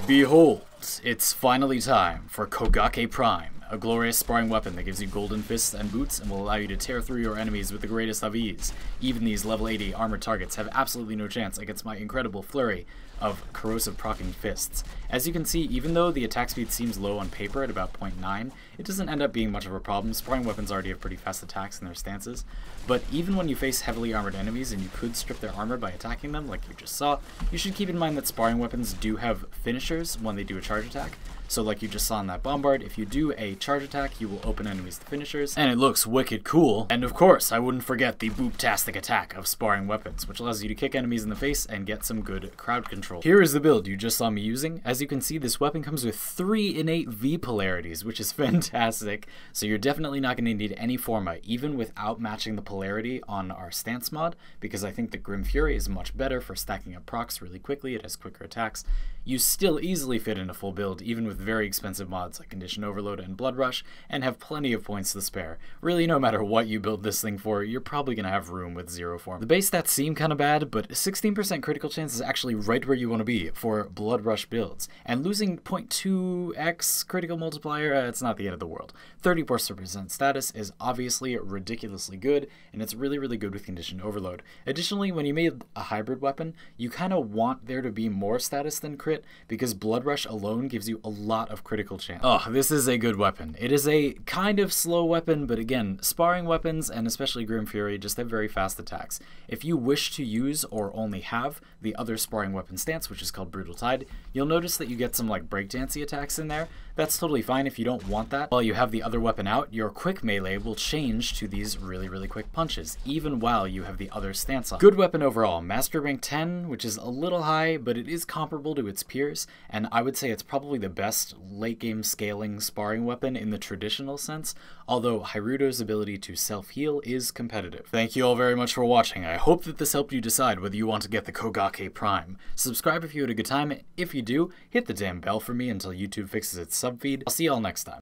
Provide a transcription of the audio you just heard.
Behold, it's finally time for Kogake Prime, a glorious sparring weapon that gives you golden fists and boots and will allow you to tear through your enemies with the greatest of ease. Even these level 80 armored targets have absolutely no chance against my incredible flurry of corrosive proccing fists. As you can see, even though the attack speed seems low on paper at about 0.9, it doesn't end up being much of a problem. Sparring weapons already have pretty fast attacks in their stances, but even when you face heavily armored enemies and you could strip their armor by attacking them like you just saw, you should keep in mind that sparring weapons do have finishers when they do a charge attack. So like you just saw in that bombard, if you do a charge attack, you will open enemies to finishers, and it looks wicked cool. And of course, I wouldn't forget the booptastic attack of sparring weapons, which allows you to kick enemies in the face and get some good crowd control. Here is the build you just saw me using. As you can see, this weapon comes with 3 innate V polarities, which is fantastic. So you're definitely not going to need any forma, even without matching the polarity on our stance mod, because I think the Grim Fury is much better for stacking up procs really quickly. It has quicker attacks. You still easily fit in a full build, even with very expensive mods like Condition Overload and Blood Rush, and have plenty of points to spare. Really, no matter what you build this thing for, you're probably going to have room with 0 form. The base stats seem kind of bad, but 16% critical chance is actually right where you want to be for Blood Rush builds. And losing 0.2x critical multiplier, it's not the end of the world. 30% status is obviously ridiculously good, and it's really, really good with Condition Overload. Additionally, when you made a hybrid weapon, you kind of want there to be more status than crit, because Blood Rush alone gives you a lot of critical chance. Oh, this is a good weapon. It is a kind of slow weapon, but again, sparring weapons, and especially Grim Fury, just have very fast attacks. If you wish to use or only have the other sparring weapon stance, which is called Brutal Tide, you'll notice that you get some like breakdancey attacks in there. That's totally fine if you don't want that. While you have the other weapon out, your quick melee will change to these really, really quick punches, even while you have the other stance on. Good weapon overall. Master rank 10, which is a little high, but it is comparable to its peers, and I would say it's probably the best late game scaling sparring weapon in the traditional sense, although Hirudo's ability to self-heal is competitive. Thank you all very much for watching. I hope that this helped you decide whether you want to get the Kogake Prime. Subscribe if you had a good time. If you do, hit the damn bell for me until YouTube fixes its sub feed. I'll see y'all next time.